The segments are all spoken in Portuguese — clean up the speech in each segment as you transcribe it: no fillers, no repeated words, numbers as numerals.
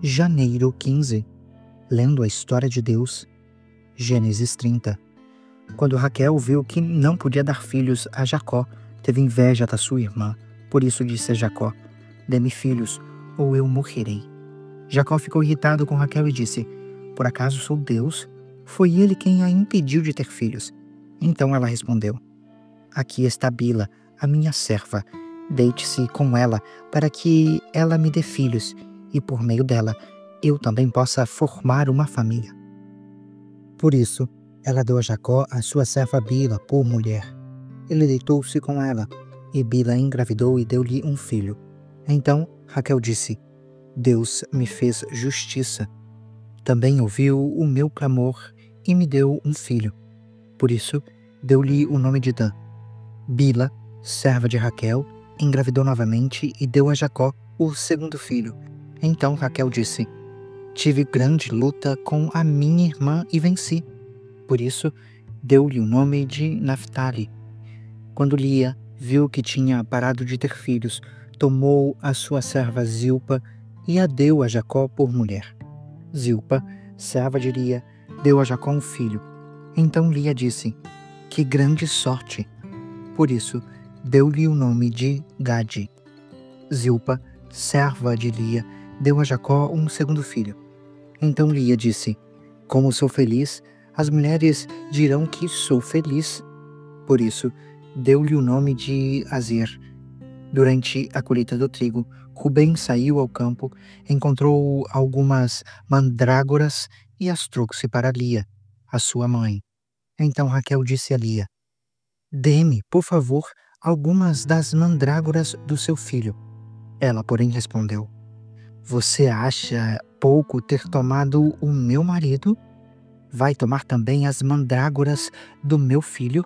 Janeiro 15. Lendo a história de Deus. Gênesis 30. Quando Raquel viu que não podia dar filhos a Jacó, teve inveja da sua irmã. Por isso disse a Jacó: dê-me filhos, ou eu morrerei. Jacó ficou irritado com Raquel e disse: por acaso sou Deus? Foi ele quem a impediu de ter filhos. Então ela respondeu: aqui está Bila, a minha serva. Deite-se com ela, para que ela me dê filhos, e por meio dela eu também possa formar uma família. Por isso, ela deu a Jacó a sua serva Bila por mulher. Ele deitou-se com ela, e Bila engravidou e deu-lhe um filho. Então Raquel disse: Deus me fez justiça. Também ouviu o meu clamor e me deu um filho. Por isso, deu-lhe o nome de Dan. Bila, serva de Raquel, engravidou novamente e deu a Jacó o segundo filho. Então Raquel disse: tive grande luta com a minha irmã e venci. Por isso, deu-lhe o nome de Naftali. Quando Lia viu que tinha parado de ter filhos, tomou a sua serva Zilpa e a deu a Jacó por mulher. Zilpa, serva de Lia, deu a Jacó um filho. Então Lia disse: que grande sorte! Por isso, deu-lhe o nome de Gade. Zilpa, serva de Lia, deu a Jacó um segundo filho. Então Lia disse: como sou feliz, as mulheres dirão que sou feliz. Por isso, deu-lhe o nome de Azer. Durante a colheita do trigo, Rubem saiu ao campo, encontrou algumas mandrágoras e as trouxe para Lia, a sua mãe. Então Raquel disse a Lia: dê-me, por favor, algumas das mandrágoras do seu filho. Ela, porém, respondeu: você acha pouco ter tomado o meu marido? Vai tomar também as mandrágoras do meu filho?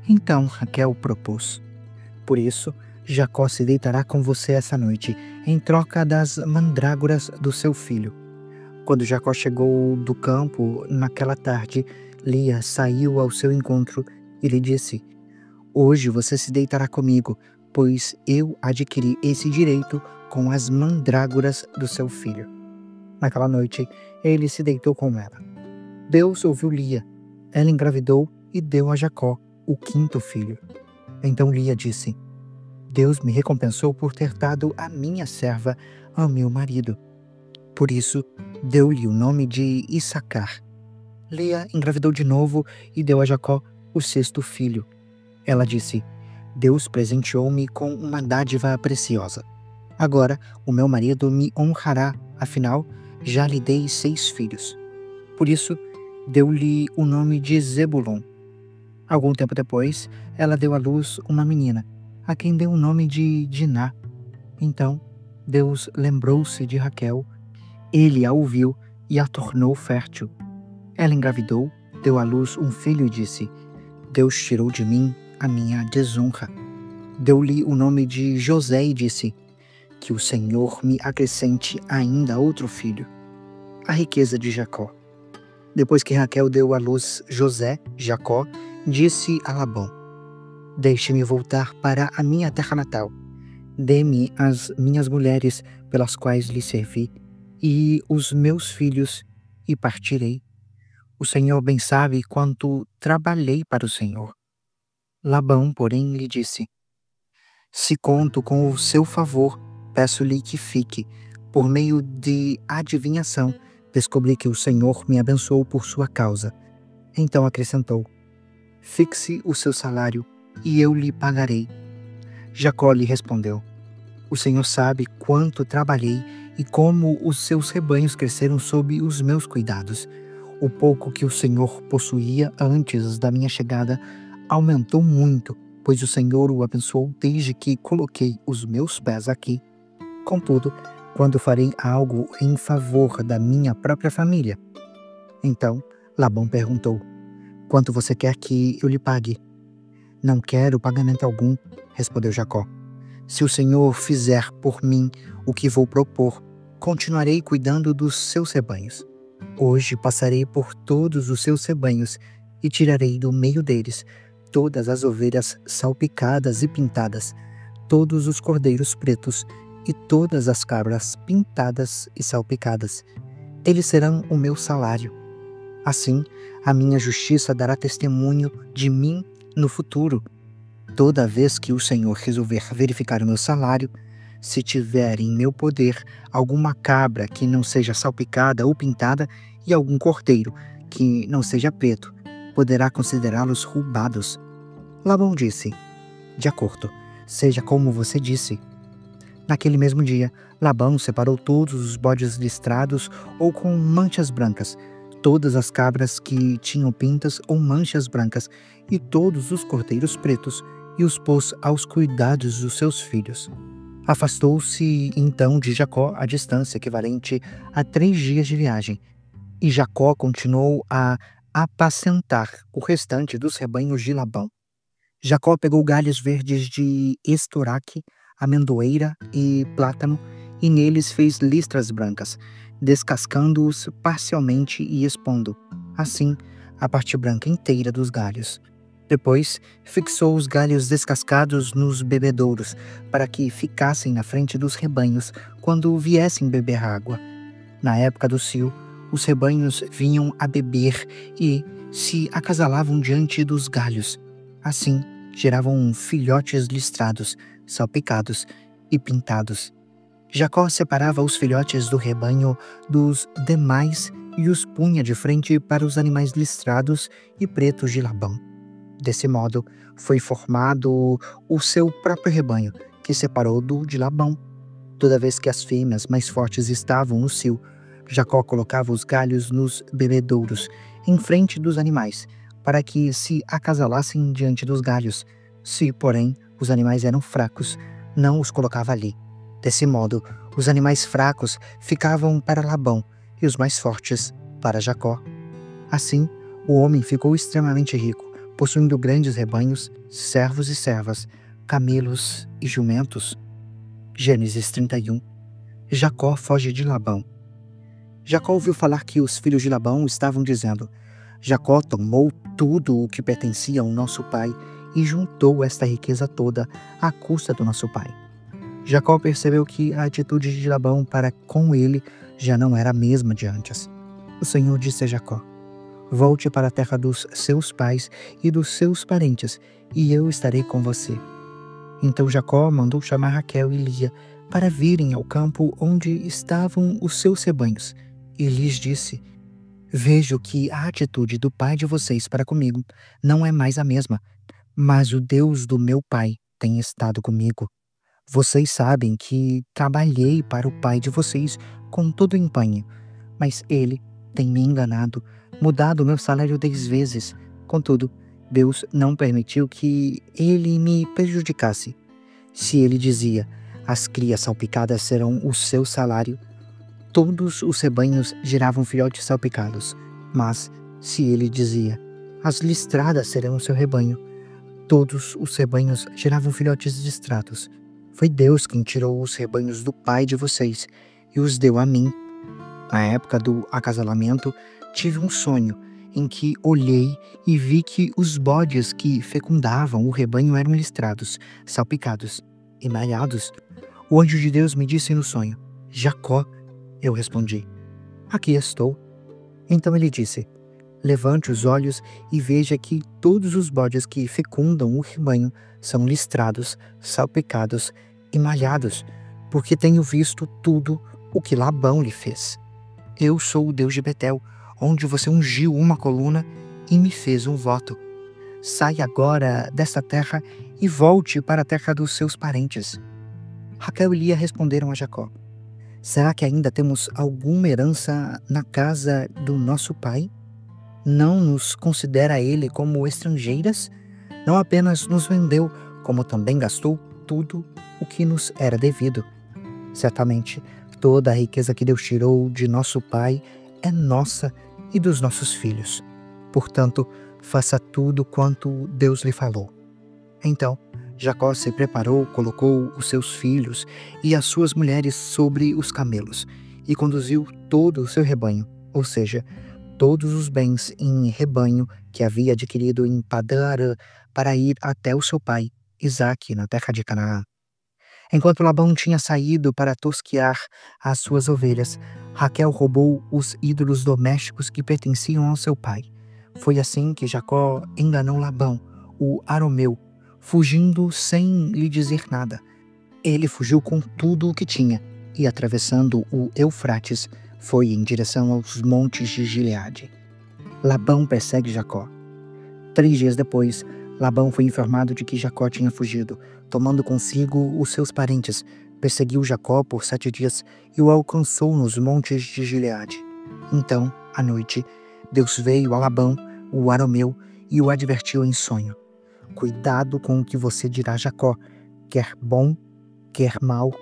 Então Raquel propôs: por isso, Jacó se deitará com você essa noite, em troca das mandrágoras do seu filho. Quando Jacó chegou do campo naquela tarde, Lia saiu ao seu encontro e lhe disse: hoje você se deitará comigo, pois eu adquiri esse direito com as mandrágoras do seu filho. Naquela noite, ele se deitou com ela. Deus ouviu Lia. Ela engravidou e deu a Jacó o quinto filho. Então Lia disse: Deus me recompensou por ter dado a minha serva ao meu marido. Por isso, deu-lhe o nome de Issacar. Lia engravidou de novo e deu a Jacó o sexto filho. Ela disse: Deus presenteou-me com uma dádiva preciosa. Agora o meu marido me honrará, afinal, já lhe dei 6 filhos. Por isso, deu-lhe o nome de Zebulon. Algum tempo depois, ela deu à luz uma menina, a quem deu o nome de Diná. Então, Deus lembrou-se de Raquel, ele a ouviu e a tornou fértil. Ela engravidou, deu à luz um filho e disse: Deus tirou de mim a minha desonra. Deu-lhe o nome de José e disse: que o Senhor me acrescente ainda outro filho. A riqueza de Jacó. Depois que Raquel deu à luz José, Jacó disse a Labão: deixe-me voltar para a minha terra natal. Dê-me as minhas mulheres pelas quais lhe servi e os meus filhos, e partirei. O Senhor bem sabe quanto trabalhei para o Senhor. Labão, porém, lhe disse: se conto com o seu favor, peço-lhe que fique. Por meio de adivinhação, descobri que o Senhor me abençoou por sua causa. Então acrescentou: fixe o seu salário, e eu lhe pagarei. Jacó lhe respondeu: o Senhor sabe quanto trabalhei e como os seus rebanhos cresceram sob os meus cuidados. O pouco que o Senhor possuía antes da minha chegada aumentou muito, pois o Senhor o abençoou desde que coloquei os meus pés aqui. Contudo, quando farei algo em favor da minha própria família? Então Labão perguntou: quanto você quer que eu lhe pague? Não quero pagamento algum, respondeu Jacó. Se o Senhor fizer por mim o que vou propor, continuarei cuidando dos seus rebanhos. Hoje passarei por todos os seus rebanhos e tirarei do meio deles todas as ovelhas salpicadas e pintadas, todos os cordeiros pretos e todas as cabras pintadas e salpicadas. Eles serão o meu salário. Assim, a minha justiça dará testemunho de mim no futuro. Toda vez que o Senhor resolver verificar o meu salário, se tiver em meu poder alguma cabra que não seja salpicada ou pintada e algum cordeiro que não seja preto, poderá considerá-los roubados. Labão disse: de acordo, seja como você disse. Naquele mesmo dia, Labão separou todos os bodes listrados ou com manchas brancas, todas as cabras que tinham pintas ou manchas brancas e todos os cordeiros pretos, e os pôs aos cuidados dos seus filhos. Afastou-se então de Jacó a distância equivalente a 3 dias de viagem, e Jacó continuou a apacentar o restante dos rebanhos de Labão. Jacó pegou galhos verdes de estoraque, amendoeira e plátano, e neles fez listras brancas, descascando-os parcialmente e expondo, assim, a parte branca inteira dos galhos. Depois, fixou os galhos descascados nos bebedouros, para que ficassem na frente dos rebanhos quando viessem beber água. Na época do cio, os rebanhos vinham a beber e se acasalavam diante dos galhos. Assim, geravam filhotes listrados, salpicados e pintados. Jacó separava os filhotes do rebanho dos demais e os punha de frente para os animais listrados e pretos de Labão. Desse modo, foi formado o seu próprio rebanho, que separou do de Labão. Toda vez que as fêmeas mais fortes estavam no cio, Jacó colocava os galhos nos bebedouros, em frente dos animais, para que se acasalassem diante dos galhos. Se, porém, os animais eram fracos, não os colocava ali. Desse modo, os animais fracos ficavam para Labão e os mais fortes para Jacó. Assim, o homem ficou extremamente rico, possuindo grandes rebanhos, servos e servas, camelos e jumentos. Gênesis 31. Jacó foge de Labão. Jacó ouviu falar que os filhos de Labão estavam dizendo: Jacó tomou tudo o que pertencia ao nosso pai e juntou esta riqueza toda à custa do nosso pai. Jacó percebeu que a atitude de Labão para com ele já não era a mesma de antes. O Senhor disse a Jacó: volte para a terra dos seus pais e dos seus parentes, e eu estarei com você. Então Jacó mandou chamar Raquel e Lia para virem ao campo onde estavam os seus rebanhos, e lhes disse: vejo que a atitude do pai de vocês para comigo não é mais a mesma, mas o Deus do meu pai tem estado comigo. Vocês sabem que trabalhei para o pai de vocês com todo empenho, mas ele tem me enganado, mudado meu salário 10 vezes. Contudo, Deus não permitiu que ele me prejudicasse. Se ele dizia: as crias salpicadas serão o seu salário, todos os rebanhos geravam filhotes salpicados. Mas, se ele dizia: as listradas serão o seu rebanho, todos os rebanhos geravam filhotes listrados. Foi Deus quem tirou os rebanhos do pai de vocês e os deu a mim. Na época do acasalamento, tive um sonho em que olhei e vi que os bodes que fecundavam o rebanho eram listrados, salpicados e malhados. O anjo de Deus me disse no sonho: Jacó. Eu respondi: aqui estou. Então ele disse: levante os olhos e veja que todos os bodes que fecundam o rebanho são listrados, salpicados e malhados, porque tenho visto tudo o que Labão lhe fez. Eu sou o Deus de Betel, onde você ungiu uma coluna e me fez um voto. Saia agora desta terra e volte para a terra dos seus parentes. Raquel e Lia responderam a Jacó: será que ainda temos alguma herança na casa do nosso pai? Não nos considera ele como estrangeiras? Não apenas nos vendeu, como também gastou tudo o que nos era devido. Certamente, toda a riqueza que Deus tirou de nosso pai é nossa e dos nossos filhos. Portanto, faça tudo quanto Deus lhe falou. Então, Jacó se preparou, colocou os seus filhos e as suas mulheres sobre os camelos e conduziu todo o seu rebanho, ou seja, todos os bens em rebanho que havia adquirido em Padã Arã, para ir até o seu pai, Isaque, na terra de Canaã. Enquanto Labão tinha saído para tosquear as suas ovelhas, Raquel roubou os ídolos domésticos que pertenciam ao seu pai. Foi assim que Jacó enganou Labão, o arameu, fugindo sem lhe dizer nada. Ele fugiu com tudo o que tinha e, atravessando o Eufrates, foi em direção aos montes de Gileade. Labão persegue Jacó. 3 dias depois, Labão foi informado de que Jacó tinha fugido, tomando consigo os seus parentes. Perseguiu Jacó por 7 dias e o alcançou nos montes de Gileade. Então, à noite, Deus veio a Labão, o arameu, e o advertiu em sonho: cuidado com o que você dirá a Jacó, quer bom, quer mal.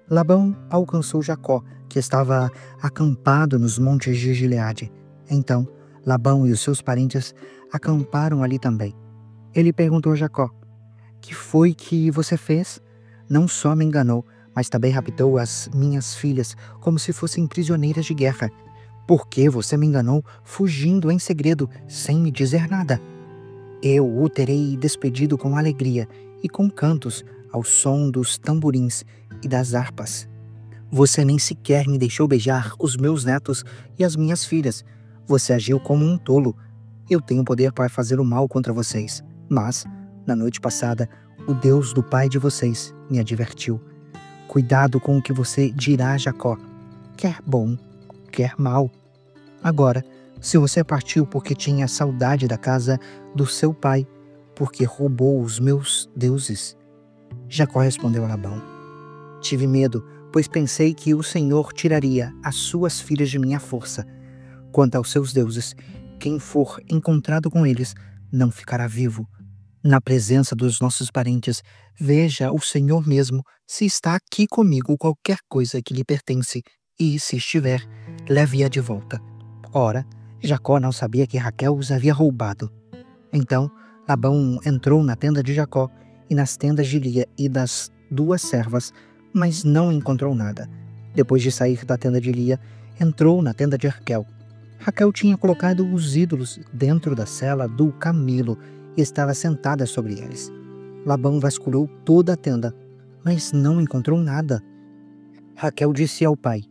Labão alcançou Jacó, que estava acampado nos montes de Gileade. Então, Labão e os seus parentes acamparam ali também. Ele perguntou a Jacó: que foi que você fez? Não só me enganou, mas também raptou as minhas filhas, como se fossem prisioneiras de guerra. Por que você me enganou, fugindo em segredo, sem me dizer nada? Eu o terei despedido com alegria e com cantos, ao som dos tamborins e das harpas. Você nem sequer me deixou beijar os meus netos e as minhas filhas. Você agiu como um tolo. Eu tenho poder para fazer o mal contra vocês. Mas, na noite passada, o Deus do pai de vocês me advertiu: cuidado com o que você dirá a Jacó, quer bom, quer mal. Agora, se você partiu porque tinha saudade da casa do seu pai, porque roubou os meus deuses. Jacó respondeu a Labão: tive medo, pois pensei que o Senhor tiraria as suas filhas de minha força. Quanto aos seus deuses, quem for encontrado com eles não ficará vivo. Na presença dos nossos parentes, veja o Senhor mesmo se está aqui comigo qualquer coisa que lhe pertence, e, se estiver, leve-a de volta. Ora, Jacó não sabia que Raquel os havia roubado. Então, Labão entrou na tenda de Jacó e nas tendas de Lia e das 2 servas, mas não encontrou nada. Depois de sair da tenda de Lia, entrou na tenda de Raquel. Raquel tinha colocado os ídolos dentro da cela do camelo e estava sentada sobre eles. Labão vasculhou toda a tenda, mas não encontrou nada. Raquel disse ao pai: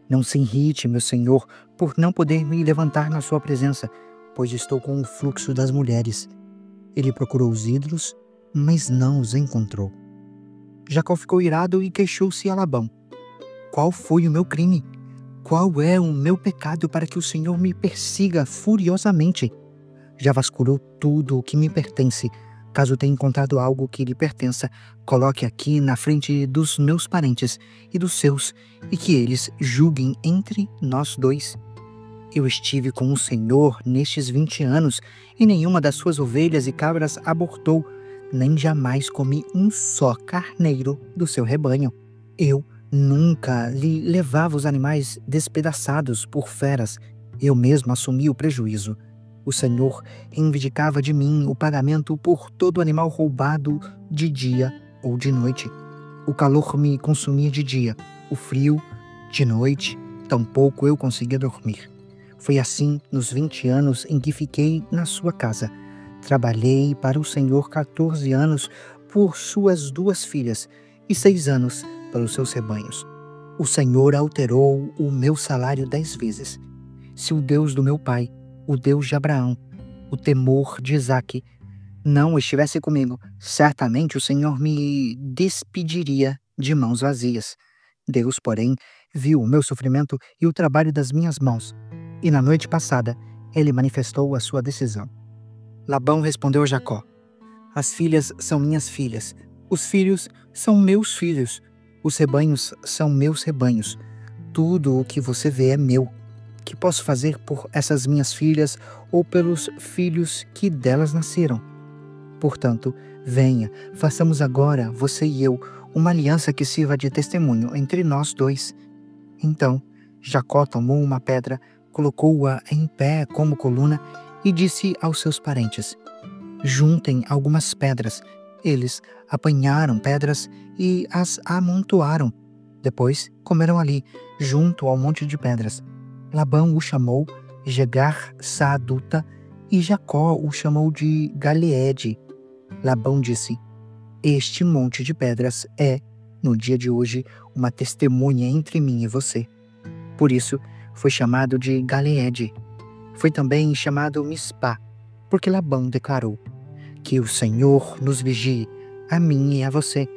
não se irrite, meu senhor, por não poder me levantar na sua presença, pois estou com o fluxo das mulheres. Ele procurou os ídolos, mas não os encontrou. Jacó ficou irado e queixou-se a Labão: qual foi o meu crime? Qual é o meu pecado para que o Senhor me persiga furiosamente? Já vasculhou tudo o que me pertence. Caso tenha encontrado algo que lhe pertença, coloque aqui na frente dos meus parentes e dos seus, e que eles julguem entre nós 2. Eu estive com o Senhor nestes 20 anos, e nenhuma das suas ovelhas e cabras abortou, nem jamais comi um só carneiro do seu rebanho. Eu nunca lhe levava os animais despedaçados por feras. Eu mesmo assumi o prejuízo. O Senhor reivindicava de mim o pagamento por todo animal roubado de dia ou de noite. O calor me consumia de dia, o frio de noite, tampouco eu conseguia dormir. Foi assim nos 20 anos em que fiquei na sua casa. Trabalhei para o Senhor 14 anos por suas 2 filhas e 6 anos pelos seus rebanhos. O Senhor alterou o meu salário 10 vezes. Se o Deus do meu pai, o Deus de Abraão, o temor de Isaque, não estivesse comigo, certamente o Senhor me despediria de mãos vazias. Deus, porém, viu o meu sofrimento e o trabalho das minhas mãos, e na noite passada ele manifestou a sua decisão. Labão respondeu a Jacó: as filhas são minhas filhas, os filhos são meus filhos, os rebanhos são meus rebanhos. Tudo o que você vê é meu. Que posso fazer por essas minhas filhas ou pelos filhos que delas nasceram? Portanto, venha, façamos agora, você e eu, uma aliança que sirva de testemunho entre nós 2. Então, Jacó tomou uma pedra, colocou-a em pé como coluna e disse aos seus parentes: juntem algumas pedras. Eles apanharam pedras e as amontoaram. Depois comeram ali, junto ao monte de pedras. Labão o chamou Jegar-Saaduta e Jacó o chamou de Galeede. Labão disse: este monte de pedras é no dia de hoje, uma testemunha entre mim e você. Por isso, foi chamado de Galeede. Foi também chamado Mispá, porque Labão declarou: que o Senhor nos vigie, a mim e a você,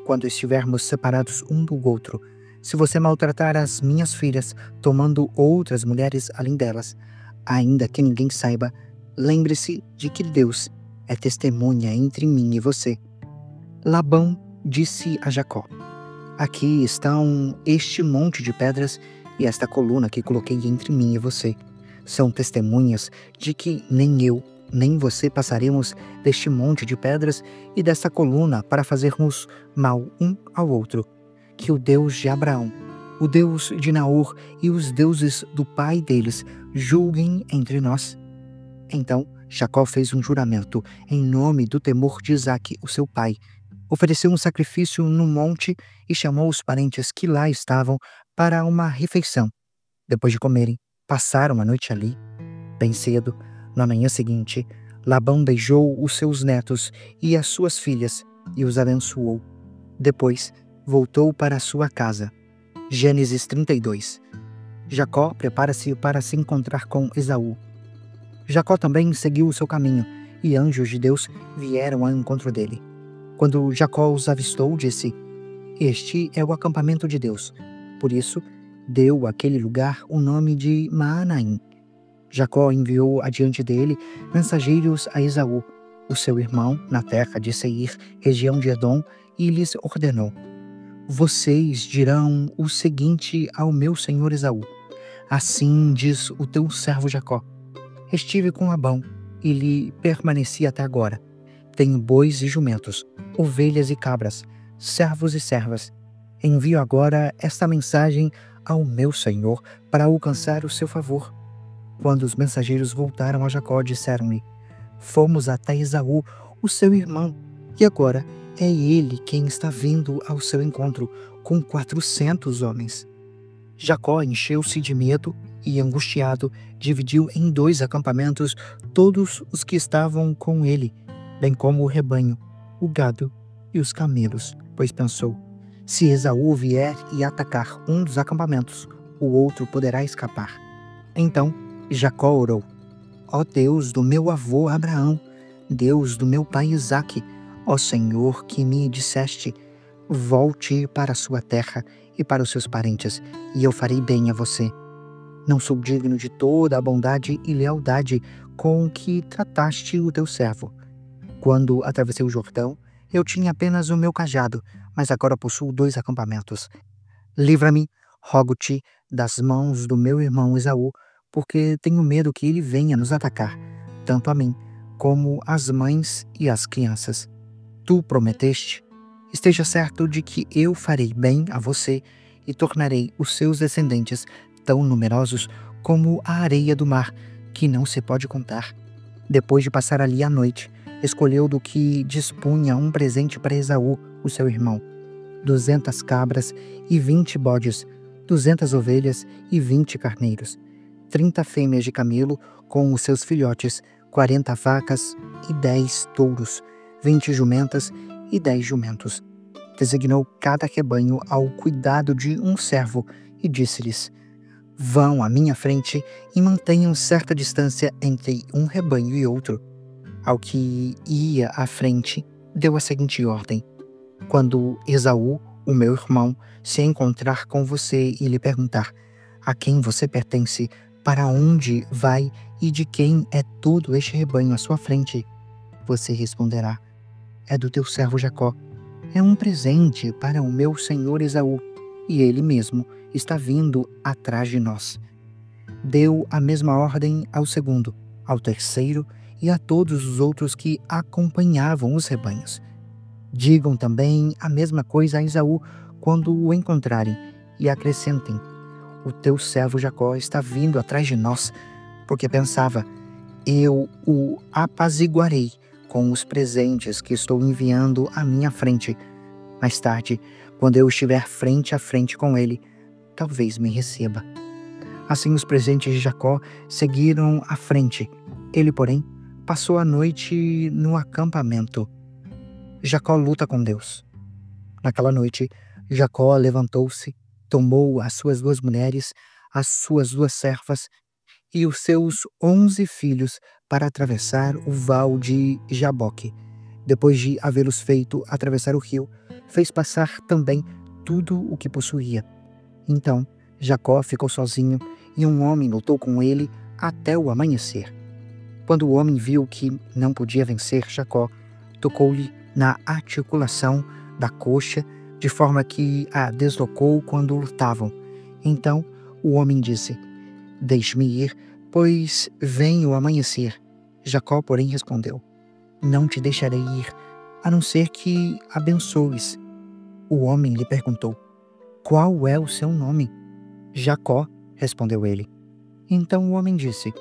quando estivermos separados um do outro. Se você maltratar as minhas filhas, tomando outras mulheres além delas, ainda que ninguém saiba, lembre-se de que Deus é testemunha entre mim e você. Labão disse a Jacó: aqui estão este monte de pedras e esta coluna que coloquei entre mim e você. São testemunhas de que nem eu, nem você passaremos deste monte de pedras e desta coluna para fazermos mal um ao outro. Que o Deus de Abraão, o Deus de Naor e os deuses do pai deles julguem entre nós. Então Jacó fez um juramento em nome do temor de Isaque, o seu pai. Ofereceu um sacrifício no monte e chamou os parentes que lá estavam para uma refeição. Depois de comerem, passaram a noite ali. Bem cedo, na manhã seguinte, Labão beijou os seus netos e as suas filhas e os abençoou. Depois, voltou para a sua casa. Gênesis 32. Jacó prepara-se para se encontrar com Esaú. Jacó também seguiu o seu caminho, e anjos de Deus vieram ao encontro dele. Quando Jacó os avistou, disse: este é o acampamento de Deus. Por isso, deu àquele lugar o nome de Maanaim. Jacó enviou adiante dele mensageiros a Esaú, o seu irmão, na terra de Seir, região de Edom, e lhes ordenou: vocês dirão o seguinte ao meu senhor Esaú: assim diz o teu servo Jacó: estive com Labão e lhe permaneci até agora. Tenho bois e jumentos, ovelhas e cabras, servos e servas. Envio agora esta mensagem ao meu senhor para alcançar o seu favor. Quando os mensageiros voltaram a Jacó, disseram-lhe: fomos até Esaú, o seu irmão, e agora é ele quem está vindo ao seu encontro, com 400 homens. Jacó encheu-se de medo e, angustiado, dividiu em 2 acampamentos todos os que estavam com ele, bem como o rebanho, o gado e os camelos, pois pensou: se Esaú vier e atacar um dos acampamentos, o outro poderá escapar. Então Jacó orou: ó Deus do meu avô Abraão, Deus do meu pai Isaque, ó Senhor que me disseste: volte para a sua terra e para os seus parentes, e eu farei bem a você. Não sou digno de toda a bondade e lealdade com que trataste o teu servo. Quando atravessei o Jordão, eu tinha apenas o meu cajado, mas agora possuo 2 acampamentos. Livra-me, rogo-te, das mãos do meu irmão Esaú, porque tenho medo que ele venha nos atacar, tanto a mim como as mães e as crianças. Tu prometeste: esteja certo de que eu farei bem a você e tornarei os seus descendentes tão numerosos como a areia do mar, que não se pode contar. Depois de passar ali a noite, escolheu do que dispunha um presente para Esaú, o seu irmão: 200 cabras e 20 bodes, 200 ovelhas e 20 carneiros, 30 fêmeas de camelo com os seus filhotes, 40 vacas e 10 touros, 20 jumentas e 10 jumentos. Designou cada rebanho ao cuidado de um servo e disse-lhes: vão à minha frente e mantenham certa distância entre um rebanho e outro. Ao que ia à frente, deu a seguinte ordem: quando Esaú, o meu irmão, se encontrar com você e lhe perguntar: a quem você pertence, para onde vai e de quem é todo este rebanho à sua frente, você responderá: é do teu servo Jacó. É um presente para o meu senhor Esaú, e ele mesmo está vindo atrás de nós. Deu a mesma ordem ao segundo, ao terceiro e a todos os outros que acompanhavam os rebanhos. Digam também a mesma coisa a Esaú quando o encontrarem, e acrescentem: o teu servo Jacó está vindo atrás de nós, porque pensava: eu o apaziguarei com os presentes que estou enviando à minha frente. Mais tarde, quando eu estiver frente a frente com ele, talvez me receba. Assim os presentes de Jacó seguiram à frente. Ele, porém, passou a noite no acampamento. Jacó luta com Deus. Naquela noite, Jacó levantou-se, tomou as suas 2 mulheres, as suas 2 servas e os seus 11 filhos para atravessar o val de Jaboque. Depois de havê-los feito atravessar o rio, fez passar também tudo o que possuía. Então Jacó ficou sozinho e um homem lutou com ele até o amanhecer. Quando o homem viu que não podia vencer Jacó, tocou-lhe na articulação da coxa, de forma que a deslocou quando lutavam. Então o homem disse: Deixe-me ir, pois vem o amanhecer. Jacó, porém, respondeu: Não te deixarei ir, a não ser que abençoes. O homem lhe perguntou: Qual é o seu nome? Jacó, respondeu ele. Então o homem disse: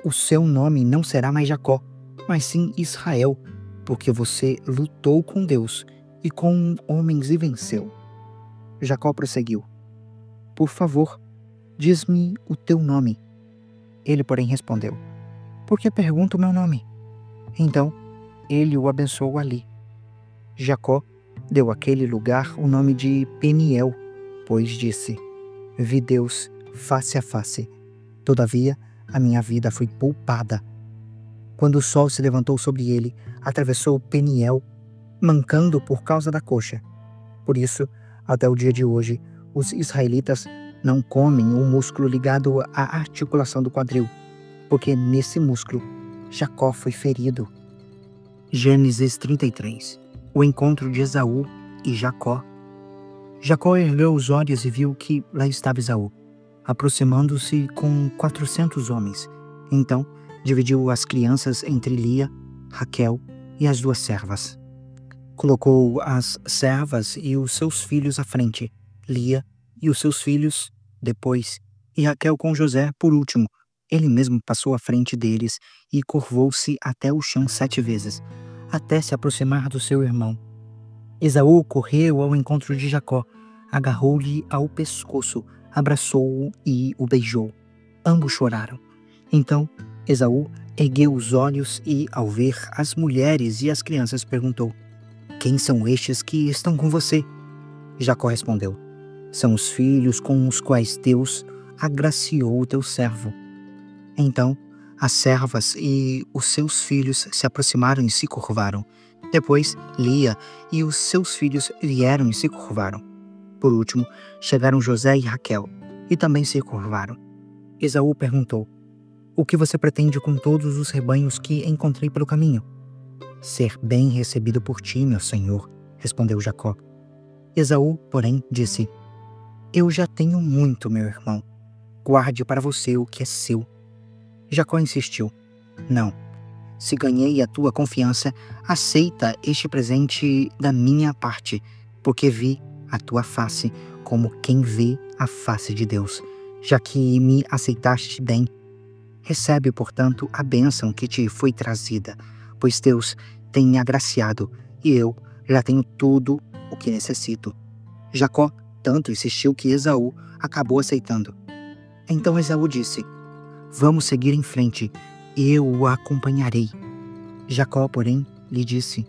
O seu nome não será mais Jacó, mas sim Israel, porque você lutou com Deus e com homens e venceu. Jacó prosseguiu: Por favor, diz-me o teu nome. Ele, porém, respondeu: Por que pergunta o meu nome? Então ele o abençoou ali. Jacó deu àquele lugar o nome de Peniel, pois disse: Vi Deus face a face. Todavia, a minha vida foi poupada. Quando o sol se levantou sobre ele, atravessou Peniel, mancando por causa da coxa. Por isso, até o dia de hoje, os israelitas não comem o músculo ligado à articulação do quadril, porque nesse músculo Jacó foi ferido. Gênesis 33. O encontro de Esaú e Jacó. Jacó ergueu os olhos e viu que lá estava Esaú, aproximando-se com 400 homens. Então dividiu as crianças entre Lia, Raquel e as 2 servas. Colocou as servas e os seus filhos à frente, Lia e os seus filhos depois, e Raquel com José por último. Ele mesmo passou à frente deles e curvou-se até o chão 7 vezes, até se aproximar do seu irmão. Esaú correu ao encontro de Jacó, agarrou-lhe ao pescoço, abraçou-o e o beijou. Ambos choraram. Então Esaú ergueu os olhos e, ao ver as mulheres e as crianças, perguntou: Quem são estes que estão com você? Jacó respondeu: São os filhos com os quais Deus agraciou o teu servo. Então as servas e os seus filhos se aproximaram e se curvaram. Depois Lia e os seus filhos vieram e se curvaram. Por último, chegaram José e Raquel, e também se curvaram. Esaú perguntou: O que você pretende com todos os rebanhos que encontrei pelo caminho? Ser bem recebido por ti, meu senhor, respondeu Jacó. Esaú, porém, disse: Eu já tenho muito, meu irmão. Guarde para você o que é seu. Jacó insistiu: Não. Se ganhei a tua confiança, aceita este presente da minha parte, porque vi a tua face como quem vê a face de Deus, já que me aceitaste bem. Recebe, portanto, a bênção que te foi trazida, pois Deus tem me agraciado e eu já tenho tudo o que necessito. Jacó tanto insistiu que Esaú acabou aceitando. Então Esaú disse: Vamos seguir em frente, eu o acompanharei. Jacó, porém, lhe disse: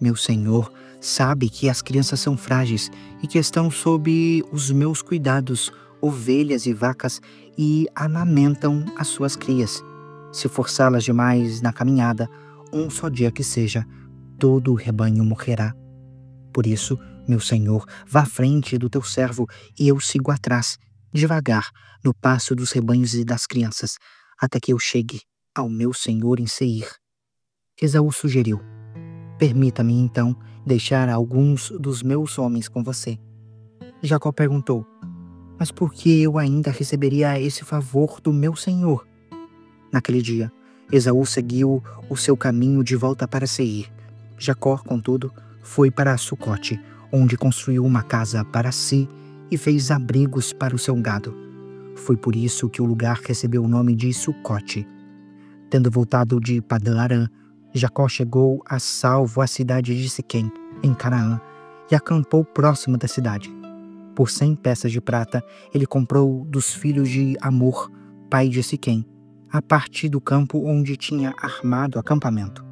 Meu senhor sabe que as crianças são frágeis e que estão sob os meus cuidados, ovelhas e vacas, e amamentam as suas crias. Se forçá-las demais na caminhada, um só dia que seja, todo o rebanho morrerá. Por isso, meu senhor, vá à frente do teu servo e eu sigo atrás, devagar, no passo dos rebanhos e das crianças, até que eu chegue ao meu senhor em Seir. Esaú sugeriu: Permita-me, então, deixar alguns dos meus homens com você. Jacó perguntou: Mas por que eu ainda receberia esse favor do meu senhor? Naquele dia, Esaú seguiu o seu caminho de volta para Seir. Jacó, contudo, foi para Sucote, onde construiu uma casa para si e fez abrigos para o seu gado. Foi por isso que o lugar recebeu o nome de Sucote. Tendo voltado de Padã-Arã, Jacó chegou a salvo à cidade de Siquém, em Canaã, e acampou próximo da cidade. Por 100 peças de prata, ele comprou dos filhos de Amor, pai de Siquém, a parte do campo onde tinha armado acampamento.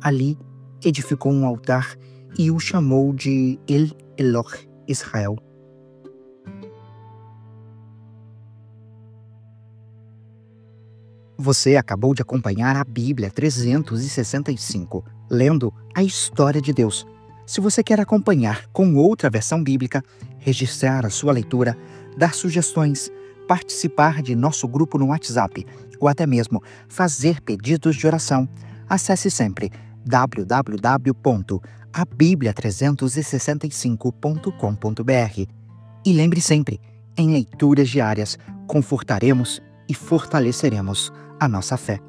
Ali edificou um altar e o chamou de El-Elohe, Israel. Você acabou de acompanhar a Bíblia 365, lendo a história de Deus. Se você quer acompanhar com outra versão bíblica, registrar a sua leitura, dar sugestões, participar de nosso grupo no WhatsApp ou até mesmo fazer pedidos de oração, acesse sempre www.abiblia365.com.br. E lembre sempre, em leituras diárias, confortaremos e fortaleceremos a nossa fé.